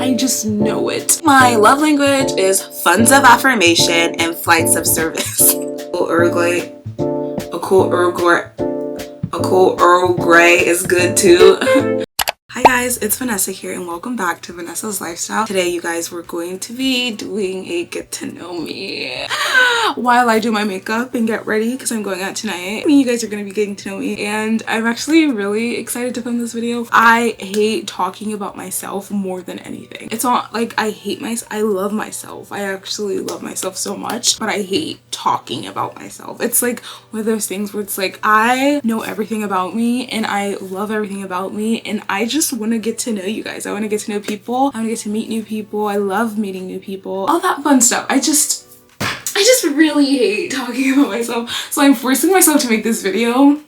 I just know it. My love language is funds of affirmation and flights of service. A cool Earl Grey is good too. Hi guys, it's Vanessa here and welcome back to Vanessa's Lifestyle. Today you guys, we're going to be doing a get to know me while I do my makeup and get ready because I'm going out tonight. You guys are going to be getting to know me and I'm actually really excited to film this video. I hate talking about myself more than anything. It's not like I hate myself. I love myself. I actually love myself so much, but I hate talking about myself. It's like one of those things where it's like I know everything about me and I love everything about me and I just want to get to know you guys. I want to get to know people. I want to get to meet new people. I love meeting new people. All that fun stuff. I just really hate talking about myself. So I'm forcing myself to make this video.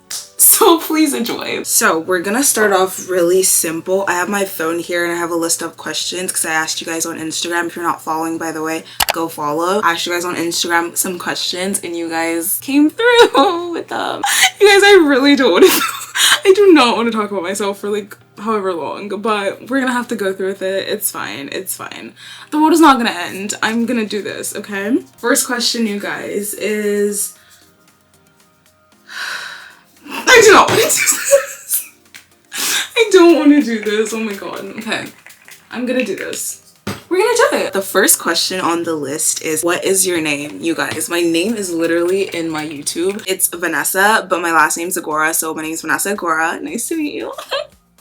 So please enjoy. So we're gonna start off really simple. I have my phone here and I have a list of questions because I asked you guys on Instagram. If you're not following, by the way, go follow. I asked you guys on Instagram some questions and you guys came through with them. You guys, I really don't want to I do not want to talk about myself for like however long, but we're gonna have to go through with it. It's fine. It's fine. The world is not gonna end. I'm gonna do this, okay? First question, you guys, is I do not want to do this. I don't want to do this. Oh my god. Okay. I'm gonna do this. We're gonna do it. The first question on the list is, what is your name? You guys, my name is literally in my YouTube. It's Vanessa, but my last name is Agora, so my name is Vanessa Agora. Nice to meet you.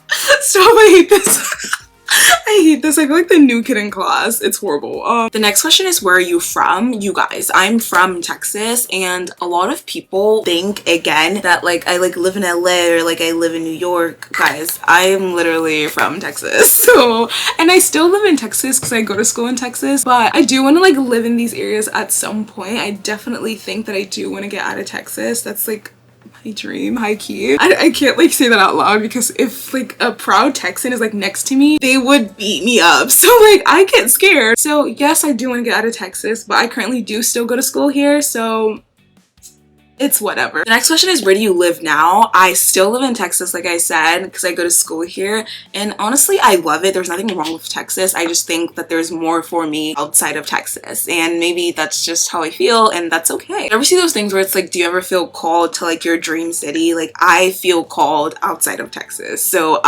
Stop, I hate this. I hate this. I feel like the new kid in class. It's horrible. The next question is, where are you from? You guys, I'm from Texas and a lot of people think again that like I like live in LA or like I live in New York. Guys, I'm literally from Texas. So, and I still live in Texas because I go to school in Texas, but I do want to like live in these areas at some point. I definitely think that I do want to get out of Texas. That's like my dream, high key. I can't like say that out loud because if like a proud Texan is like next to me, they would beat me up. So like I get scared. So yes, I do want to get out of Texas, but I currently do still go to school here, so it's whatever. The next question is, where do you live now? I still live in Texas, like I said, because I go to school here. And honestly, I love it. There's nothing wrong with Texas. I just think that there's more for me outside of Texas. And maybe that's just how I feel, and that's okay. Ever see those things where it's like, do you ever feel called to like your dream city? Like I feel called outside of Texas. So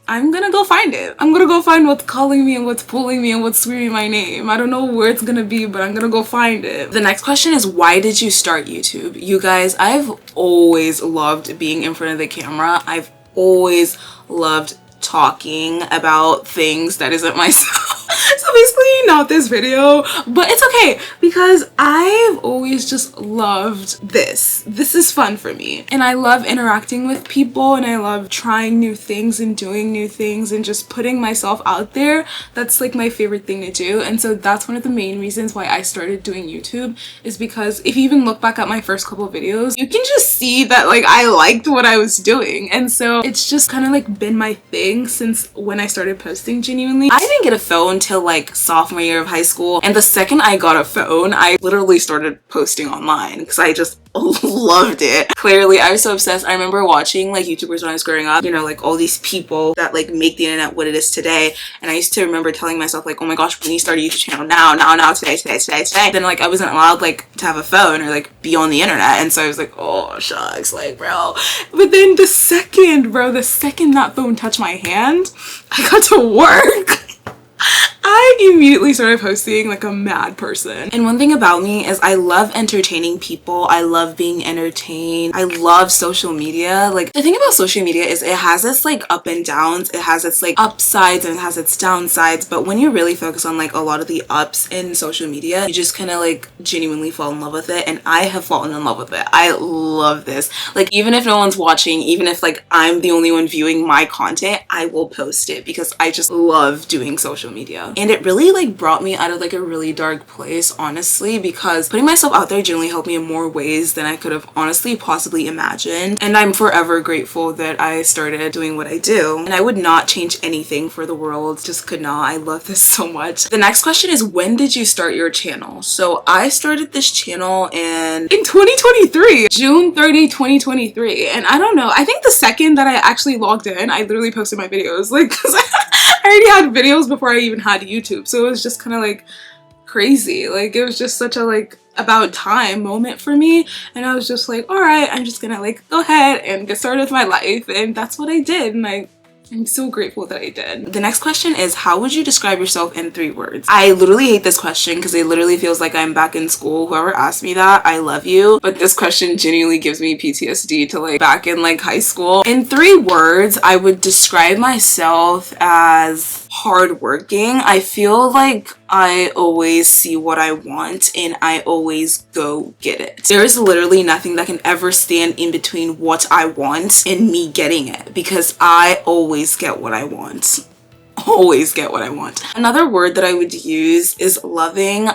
I'm gonna go find it. I'm gonna go find what's calling me and what's pulling me and what's screaming my name. I don't know where it's gonna be, but I'm gonna go find it. The next question is, why did you start YouTube? You guys, I've always loved being in front of the camera. I've always loved talking about things that isn't myself. So basically not this video, but it's okay because I've always just loved this. This is fun for me and I love interacting with people and I love trying new things and doing new things and just putting myself out there. That's like my favorite thing to do, and so that's one of the main reasons why I started doing YouTube, is because if you even look back at my first couple of videos, you can just see that like I liked what I was doing, and so it's just kind of like been my thing since when I started posting genuinely. I didn't get a phone till like sophomore year of high school, and the second I got a phone, I literally started posting online because I just loved it. Clearly, I was so obsessed. I remember watching like YouTubers when I was growing up, you know, like all these people that like make the internet what it is today, and I used to remember telling myself like, oh my gosh, we need to start a YouTube channel now, today. Then like I wasn't allowed like to have a phone or like be on the internet, and so I was like, oh shucks, like bro. But then the second that phone touched my hand, I got to work. I immediately started posting like a mad person. And one thing about me is I love entertaining people. I love being entertained. I love social media. Like the thing about social media is it has its like up and downs. It has its like upsides and it has its downsides. But when you really focus on like a lot of the ups in social media, you just kind of like genuinely fall in love with it. And I have fallen in love with it. I love this. Like even if no one's watching, even if like I'm the only one viewing my content, I will post it because I just love doing social media. And it really like brought me out of like a really dark place, honestly, because putting myself out there generally helped me in more ways than I could have honestly possibly imagined. And I'm forever grateful that I started doing what I do. And I would not change anything for the world. Just could not. I love this so much. The next question is, when did you start your channel? So I started this channel in 2023, June 30, 2023. And I don't know, I think the second that I actually logged in, I literally posted my videos, like, 'cause already had videos before I even had YouTube, so it was just kind of like crazy. Like, it was just such a like about time moment for me, and I was just like, all right, I'm just gonna like go ahead and get started with my life, and that's what I did, and I'm so grateful that I did. The next question is, how would you describe yourself in 3 words? I literally hate this question because it literally feels like I'm back in school. Whoever asked me that, I love you. But this question genuinely gives me PTSD to like back in like high school. In 3 words, I would describe myself as hardworking. I feel like I always see what I want and I always go get it. There is literally nothing that can ever stand in between what I want and me getting it, because I always get what I want. Always get what I want. Another word that I would use is loving.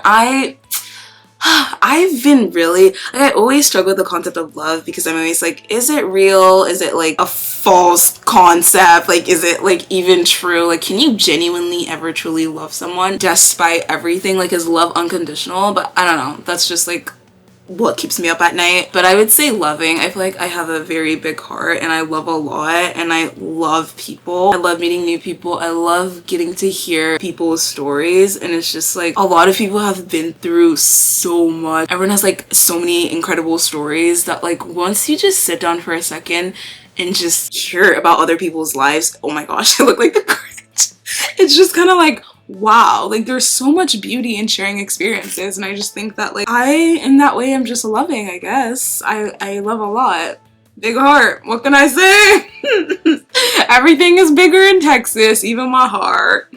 I've been really, I always struggle with the concept of love because I'm always like, is it real? Is it like a false concept? Like, is it like even true? Like, can you genuinely ever truly love someone despite everything? Like, is love unconditional? But I don't know. That's just like what keeps me up at night. But I would say loving. I feel like I have a very big heart and I love a lot and I love people. I love meeting new people. I love getting to hear people's stories, and it's just like a lot of people have been through so much. Everyone has like so many incredible stories that like once you just sit down for a second and just hear about other people's lives, oh my gosh, I look like the cringe. It's just kind of like, wow, like there's so much beauty in sharing experiences, and I just think that like in that way I'm just loving, I guess. I love a lot. Big heart, what can I say? Everything is bigger in Texas, even my heart.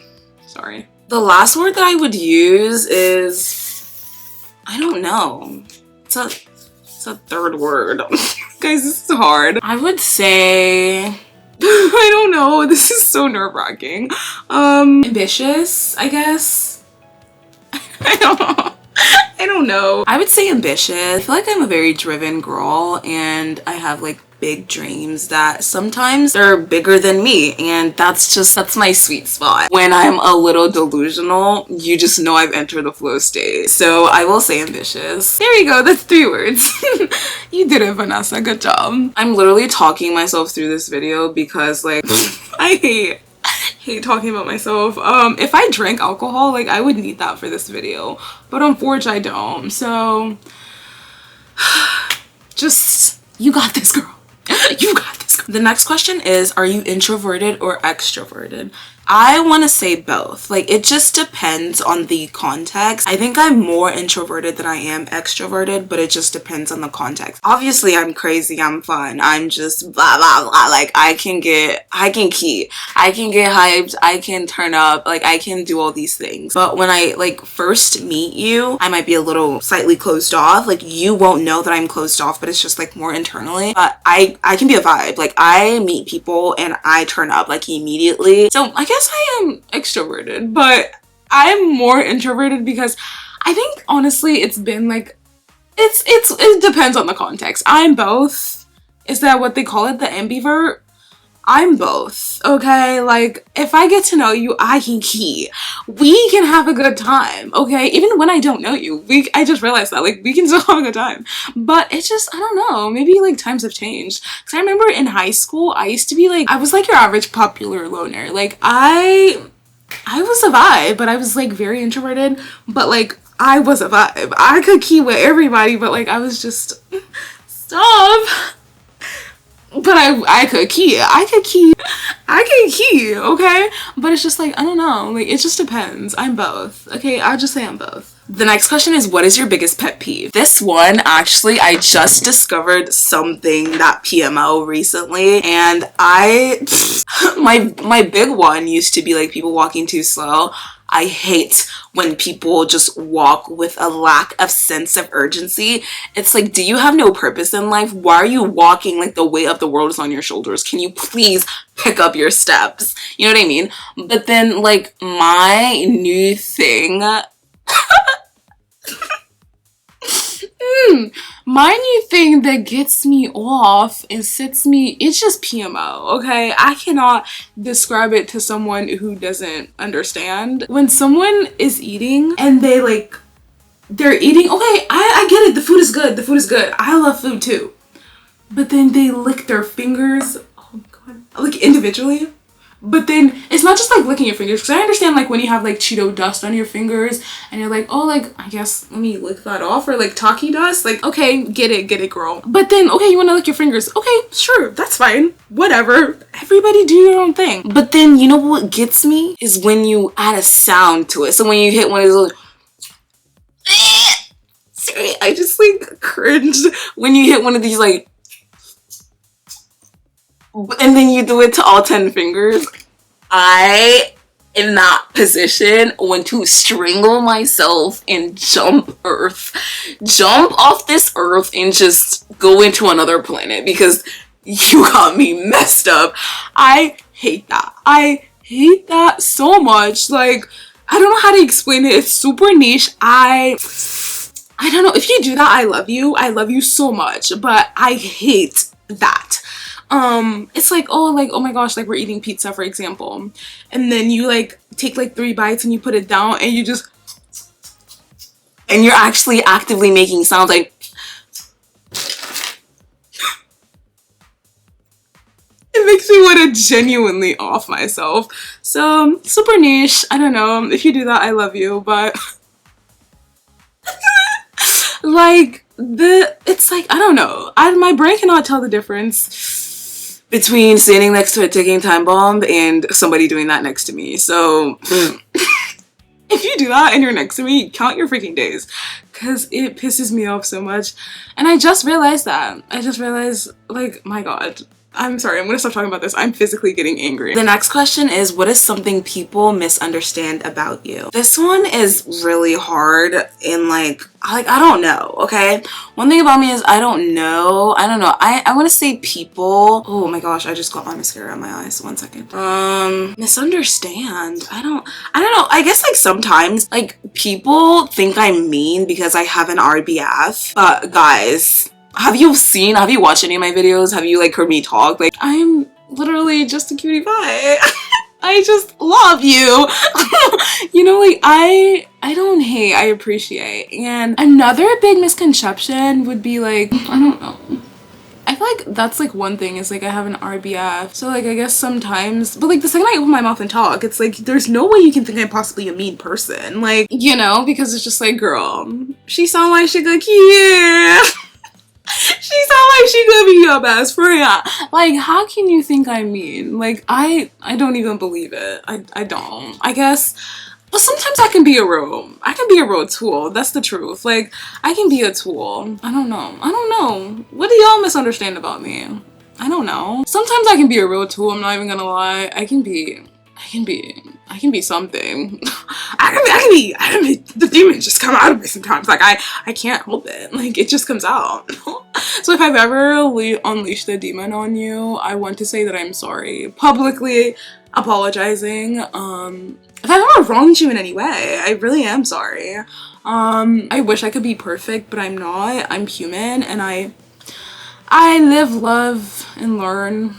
Sorry. The last word that I would use is, I don't know. It's a 3rd word. Guys, this is hard. I would say, I don't know. This is so nerve-wracking. Ambitious, I guess. I don't know. I would say ambitious. I feel like I'm a very driven girl and I have like big dreams that sometimes they're bigger than me, and that's my sweet spot. When I'm a little delusional, you just know I've entered the flow state. So I will say ambitious. There you go, that's 3 words. You did it, Vanessa, good job. I'm literally talking myself through this video because like I hate talking about myself. If I drank alcohol, like I would need that for this video, but unfortunately I don't. So just, you got this, girl. You got this. The next question is, are you introverted or extroverted? I want to say both. Like, it just depends on the context. I think I'm more introverted than I am extroverted, but it just depends on the context. Obviously, I'm crazy, I'm fun, I'm just blah, blah, blah. Like, I can get hyped, I can turn up, like, I can do all these things. But when I, like, first meet you, I might be a little slightly closed off. Like, you won't know that I'm closed off, but it's just, like, more internally. But I can be a vibe. Like, I meet people and I turn up, like, immediately. So, I guess I am extroverted, but I'm more introverted because I think honestly it's been like it depends on the context. I'm both. Is that what they call it, the ambivert? I'm both, okay? Like, if I get to know you, I can key. We can have a good time, okay? Even when I don't know you, I just realized that, like, we can still have a good time. But it's just, I don't know, maybe, like, times have changed. Because I remember in high school, I used to be, like, I was, like, your average popular loner. Like, I was a vibe, but I was, like, very introverted. But, like, I was a vibe. I could key with everybody, but, like, I was just, stop. But I could key, okay? But it's just like, I don't know, like, it just depends. I'm both, okay? I'll just say I'm both. The next question is, what is your biggest pet peeve? This one, actually, I just discovered something that PMO recently, and my big one used to be, like, people walking too slow. I hate when people just walk with a lack of sense of urgency. It's like, do you have no purpose in life? Why are you walking like the weight of the world is on your shoulders? Can you please pick up your steps? You know what I mean? But then, like, my new thing my new thing that gets me off and it's just PMO, okay? I cannot describe it to someone who doesn't understand. When someone is eating and they're eating, okay, I get it, the food is good, I love food too. But then they lick their fingers, oh my god, like individually. But then it's not just like licking your fingers, because I understand like when you have like Cheeto dust on your fingers and you're like, oh, like I guess let me lick that off, or like Taki dust, like okay, get it girl. But then okay, you want to lick your fingers, okay, sure, that's fine, whatever, everybody do your own thing. But then you know what gets me is when you add a sound to it. So when you hit one of those, I just like cringed when you hit one of these like, and then you do it to all 10 fingers. I, in that position, want to strangle myself and jump off this earth and just go into another planet, because you got me messed up. I hate that. I hate that so much. Like, I don't know how to explain it. It's super niche. I don't know. If you do that, I love you. I love you so much. But I hate that. It's like, oh my gosh, like we're eating pizza, for example. And then you like take like 3 bites and you put it down and you just, and you're actually actively making sounds like, it makes me want to genuinely off myself. So super niche. I don't know. If you do that, I love you, but like it's like, I don't know. My brain cannot tell the difference between standing next to a ticking time bomb and somebody doing that next to me. So if you do that and you're next to me, count your freaking days, because it pisses me off so much. And I just realized that. I just realized, like, my God. I'm sorry, I'm gonna stop talking about this. I'm physically getting angry. The next question is, what is something people misunderstand about you? This one is really hard, and like I don't know, okay? One thing about me is I don't know. I want to say people. Oh my gosh, I just got my mascara on my eyes. 1 second. Misunderstand. I don't know. I guess like sometimes like people think I'm mean because I have an RBF. But guys, have you watched any of my videos? Have you like heard me talk? Like, I'm literally just a cutie pie. I just love you. You know, like I don't hate, I appreciate. And another big misconception would be like, I don't know. I feel like that's like one thing is like I have an RBF. So like I guess sometimes, but like the second I open my mouth and talk, it's like there's no way you can think I'm possibly a mean person. Like, you know, because it's just like, girl, she sound like she could care. She sound like she could be your best friend. Like, how can you think I mean? Like, I don't even believe it. I don't. I guess, but sometimes I can be a real tool. That's the truth. Like, I can be a tool. I don't know. What do y'all misunderstand about me? I don't know. Sometimes I can be a real tool. I'm not even gonna lie. I can be something. I can be, the demons just come out of me sometimes. Like, I can't help it. Like, it just comes out. So if I've ever unleashed a demon on you, I want to say that I'm sorry. Publicly apologizing. If I've ever wronged you in any way, I really am sorry. I wish I could be perfect, but I'm not. I'm human, and I live, love, and learn.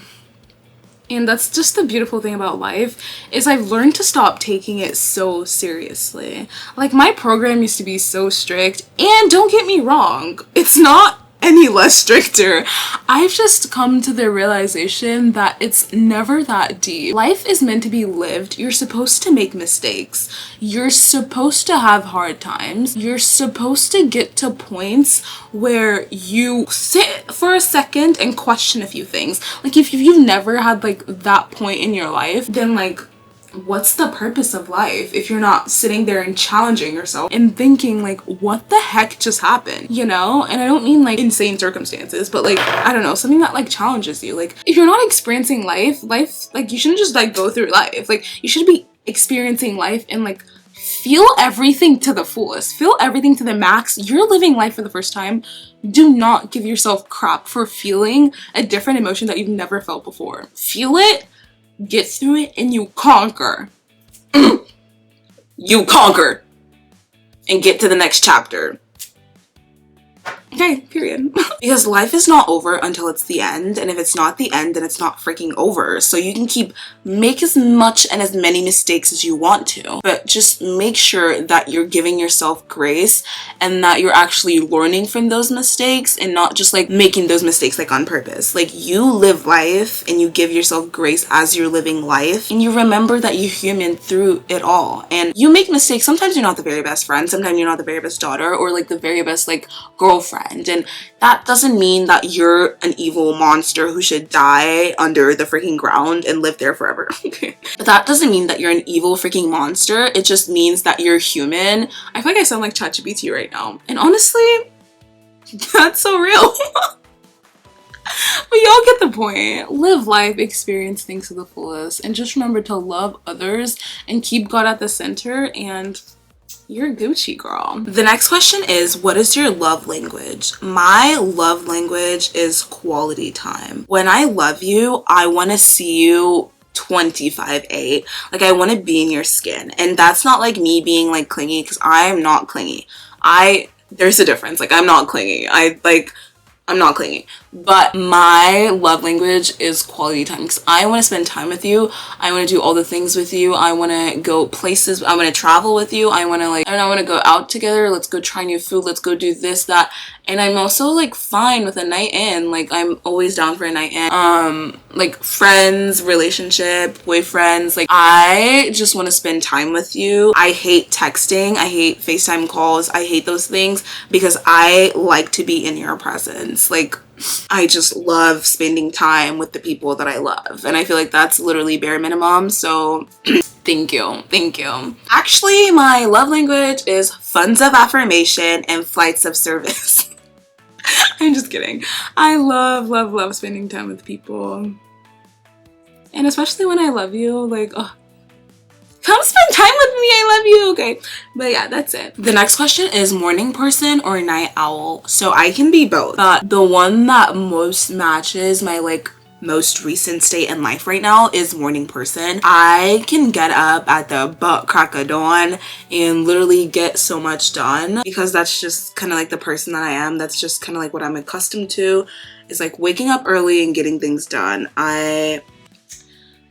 And that's just the beautiful thing about life, is I've learned to stop taking it so seriously. Like, my program used to be so strict, and don't get me wrong, it's not any less stricter. I've just come to the realization that it's never that deep. Life is meant to be lived. You're supposed to make mistakes. You're supposed to have hard times. You're supposed to get to points where you sit for a second and question a few things. Like, if you've never had like that point in your life, then like, what's the purpose of life if you're not sitting there and challenging yourself and thinking like, what the heck just happened, you know? And I don't mean like insane circumstances, but like, I don't know, something that like challenges you. Like, if you're not experiencing life, like, you shouldn't just like go through life. Like, you should be experiencing life and like feel everything to the fullest, feel everything to the max. You're living life for the first time. Do not give yourself crap for feeling a different emotion that you've never felt before. Feel it, get through it, and you conquer. You conquer and get to the next chapter. Okay, period. Because life is not over until it's the end, and if it's not the end, then it's not freaking over. So you can make as much and as many mistakes as you want to, but just make sure that you're giving yourself grace and that you're actually learning from those mistakes and not just like making those mistakes like on purpose. Like, you live life and you give yourself grace as you're living life, and you remember that you're human through it all, and you make mistakes. Sometimes you're not the very best friend, sometimes you're not the very best daughter, or like the very best like girlfriend. And that doesn't mean that you're an evil monster who should die under the freaking ground and live there forever. Okay. But that doesn't mean that you're an evil freaking monster. It just means that you're human. I feel like I sound like ChatGPT right now. And honestly, that's so real. But y'all get the point. Live life, experience things to the fullest, and just remember to love others and keep God at the center, and you're Gucci, girl. The next question is, what is your love language? My love language is quality time. When I love you, I want to see you 25/8. Like, I want to be in your skin. And that's not like me being like clingy, because I'm not clingy. There's a difference. Like, I'm not clingy. I'm not clingy, but my love language is quality time, because I want to spend time with you. I want to do all the things with you. I want to go places. I want to travel with you. I want to I want to go out together. Let's go try new food. Let's go do this, that. And I'm also like fine with a night in. Like, I'm always down for a night in. Like, friends, relationship, boyfriends. Like, I just want to spend time with you. I hate texting. I hate FaceTime calls. I hate those things because I like to be in your presence. Like, I just love spending time with the people that I love. And I feel like that's literally bare minimum. So thank you. Thank you. Actually, my love language is funds of affirmation and flights of service. I'm just kidding. I love spending time with people. And especially when I love you, like, oh, come spend time with me. I love you. Okay. But yeah, that's it. The next question is morning person or night owl. So I can be both. But the one that most matches my like most recent state in life right now is morning person. I can get up at the butt crack of dawn and literally get so much done, because that's just kind of like the person that I am. That's just kind of like what I'm accustomed to, is like waking up early and getting things done. I'm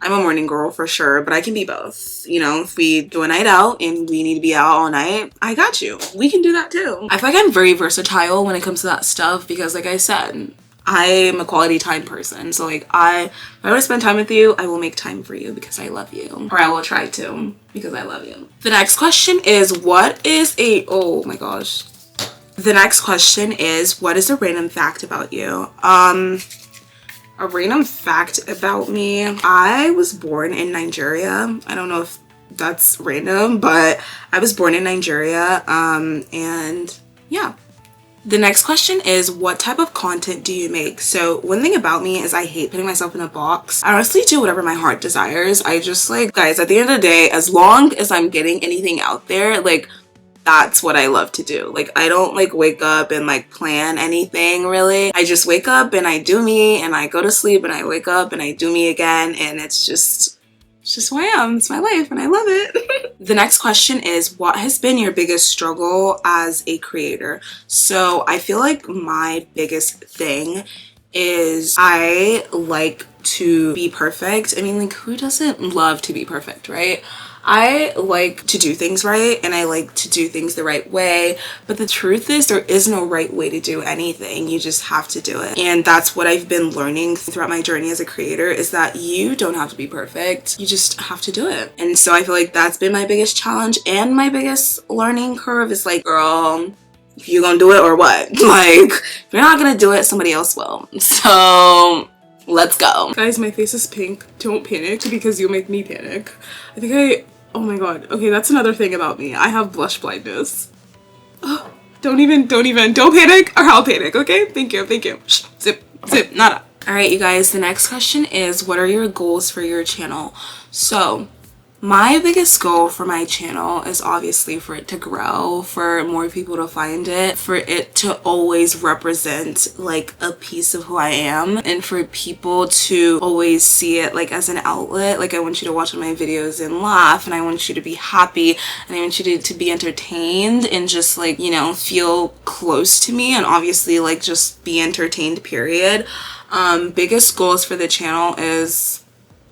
a morning girl for sure, but I can be both. You know, if we do a night out and we need to be out all night, I got you. We can do that too. I feel like I'm very versatile when it comes to that stuff, because like I said, I'm a quality time person. So like, if I want to spend time with you, I will make time for you because I love you. Or I will try to, because I love you. The next question is, oh my gosh. The next question is, what is a random fact about you? A random fact about me. I was born in Nigeria. I don't know if that's random, but I was born in Nigeria. And yeah. The next question is, what type of content do you make? So one thing about me is I hate putting myself in a box. I honestly do whatever my heart desires. I just like, guys, at the end of the day, as long as I'm getting anything out there, like, that's what I love to do. Like, I don't like wake up and like plan anything really. I just wake up and I do me, and I go to sleep and I wake up and I do me again, and it's just who I am. It's my life and I love it. The next question is, what has been your biggest struggle as a creator? So I feel like my biggest thing is I like to be perfect. I mean, like, who doesn't love to be perfect, right? I like to do things right, and I like to do things the right way, but the truth is there is no right way to do anything. You just have to do it. And that's what I've been learning throughout my journey as a creator, is that you don't have to be perfect. You just have to do it. And so I feel like that's been my biggest challenge, and my biggest learning curve is like, girl, you gonna do it or what? Like, if you're not gonna do it, somebody else will. So let's go. Guys, my face is pink. Don't panic, because you'll make me panic. Oh my god. Okay, that's another thing about me. I have blush blindness. Oh, don't panic, or I'll panic, okay? Thank you. Shh, zip, nada. All right, you guys, the next question is, what are your goals for your channel? So My biggest goal for my channel is obviously for it to grow, for more people to find it, for it to always represent like a piece of who I am, and for people to always see it like as an outlet. Like I want you to watch my videos and laugh, and I want you to be happy, and I want you to be entertained and just like, you know, feel close to me, and obviously like just be entertained, period. Biggest goals for the channel is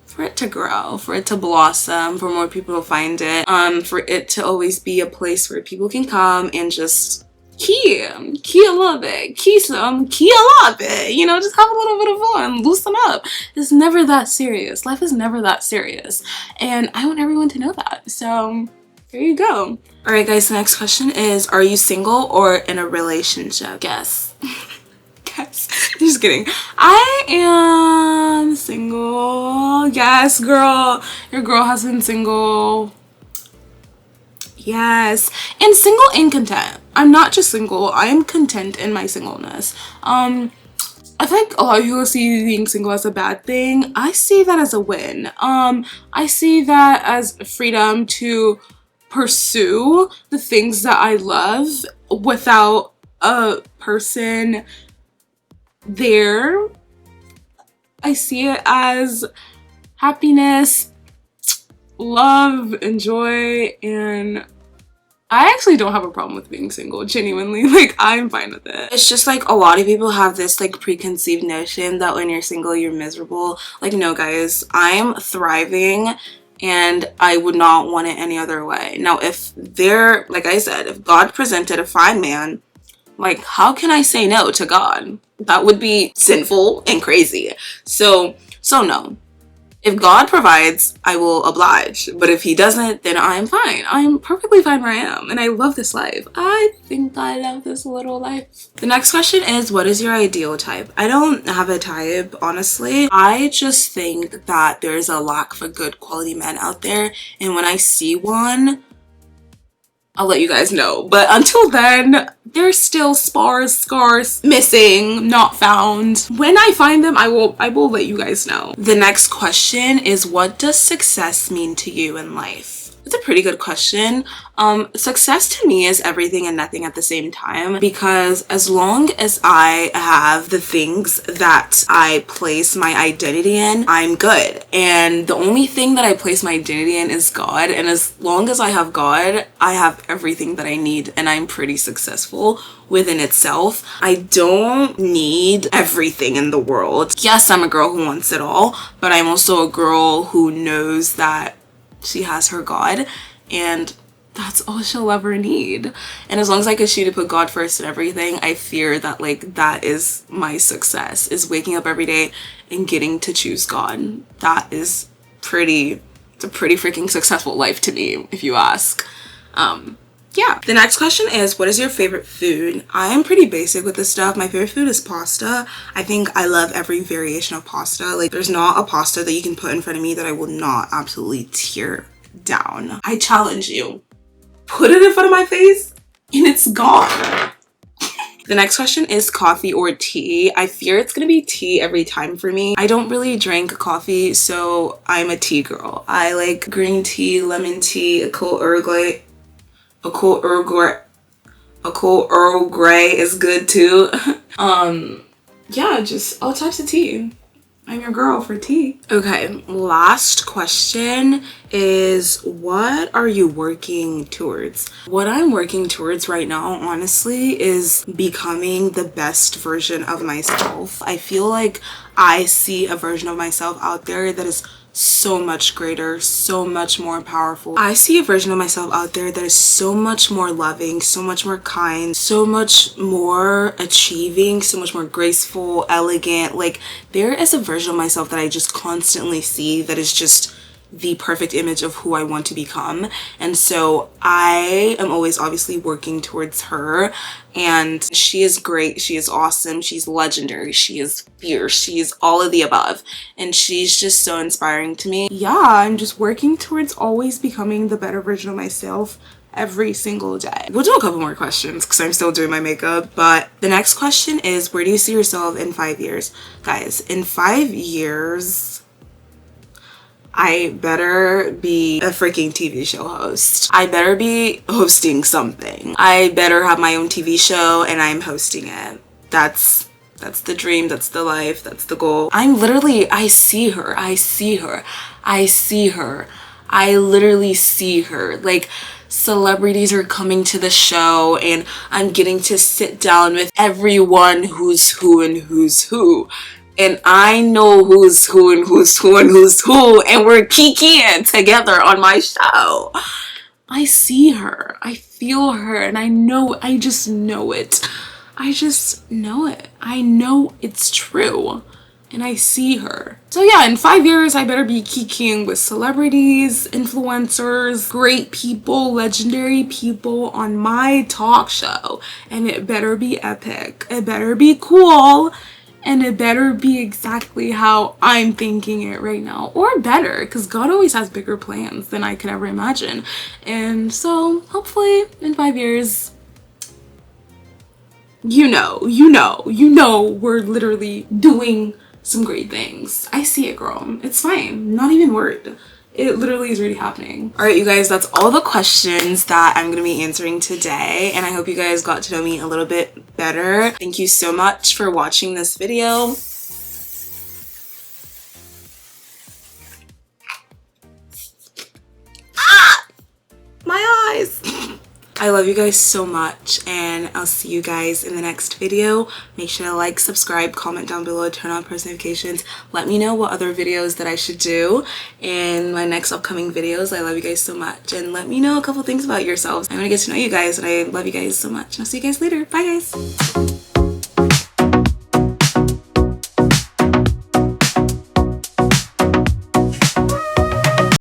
for it to grow, for it to blossom, for more people to find it, for it to always be a place where people can come and just key a little bit, key a lot bit, you know, just have a little bit of fun, loosen up. It's never that serious. Life is never that serious, and I want everyone to know that. So there you go. All right, guys, the next question is, are you single or in a relationship? Guess. Guess. Just kidding. I am single. Yes, girl. Your girl has been single. Yes. And single and content. I'm not just single. I am content in my singleness. I think a lot of people see being single as a bad thing. I see that as a win. I see that as freedom to pursue the things that I love without a person there. I see it as happiness, love, and joy, and I actually don't have a problem with being single, genuinely. Like, I'm fine with it. It's just like a lot of people have this like preconceived notion that when you're single you're miserable. Like, no guys, I'm thriving and I would not want it any other way. Now, if they're, like I said, if God presented a fine man, like, how can I say no to God? That would be sinful and crazy. So no. If God provides, I will oblige. But if he doesn't, then I'm fine. I'm perfectly fine where I am. And I love this life. I think I love this little life. The next question is, what is your ideal type? I don't have a type, honestly. I just think that there's a lack for good quality men out there. And when I see one, I'll let you guys know. But until then, they're still scarce, missing, not found. When I find them, I will let you guys know. The next question is, what does success mean to you in life? It's a pretty good question. Success to me is everything and nothing at the same time, because as long as I have the things that I place my identity in, I'm good. And the only thing that I place my identity in is God. And as long as I have God, I have everything that I need, and I'm pretty successful within itself. I don't need everything in the world. Yes, I'm a girl who wants it all, but I'm also a girl who knows that she has her God, and that's all she'll ever need. And as long as I continue to put God first in everything, I fear that like that is my success, is waking up every day and getting to choose God. That is it's a pretty freaking successful life to me, if you ask. Yeah. The next question is, what is your favorite food? I am pretty basic with this stuff. My favorite food is pasta. I think I love every variation of pasta. Like, there's not a pasta that you can put in front of me that I will not absolutely tear down. I challenge you. Put it in front of my face and it's gone. The next question is coffee or tea. I fear it's gonna be tea every time for me. I don't really drink coffee, so I'm a tea girl. I like green tea, lemon tea, a cold Earl Grey. A cool Earl Grey is good too. Yeah, just all types of tea. I'm your girl for tea. Okay, last question is, what are you working towards? What I'm working towards right now, honestly, is becoming the best version of myself. I feel like I see a version of myself out there that is so much greater, so much more powerful. I see a version of myself out there that is so much more loving, so much more kind, so much more achieving, so much more graceful, elegant. Like, there is a version of myself that I just constantly see that is just the perfect image of who I want to become. And so I am always obviously working towards her, and she is great, she is awesome, she's legendary, she is fierce, she is all of the above, and she's just so inspiring to me. Yeah, I'm just working towards always becoming the better version of myself every single day. We'll do a couple more questions because I'm still doing my makeup, but the next question is, where do you see yourself in 5 years? Guys, in 5 years, I better be a freaking TV show host. I better be hosting something. I better have my own TV show and I'm hosting it. That's the dream, that's the life, that's the goal. I see her. I literally see her. Like, celebrities are coming to the show and I'm getting to sit down with everyone who's who and who's who. And I know who's who and who's who and who's who, and we're kikiing together on my show. I see her, I feel her, and I just know it. I just know it. I know it's true. And I see her. So yeah, in 5 years, I better be kikiing with celebrities, influencers, great people, legendary people on my talk show. And it better be epic. It better be cool. And it better be exactly how I'm thinking it right now. Or better, because God always has bigger plans than I could ever imagine. And so, hopefully, in 5 years, you know, we're literally doing some great things. I see it, girl. It's fine. Not even worried. It literally is really happening. All right, you guys, that's all the questions that I'm gonna be answering today, and I hope you guys got to know me a little bit better. Thank you so much for watching this video. Ah! My eyes! I love you guys so much, and I'll see you guys in the next video. Make sure to like, subscribe, comment down below, turn on post notifications. Let me know what other videos that I should do in my next upcoming videos. I love you guys so much, and let me know a couple things about yourselves. I want to get to know you guys, and I love you guys so much. I'll see you guys later. Bye, guys.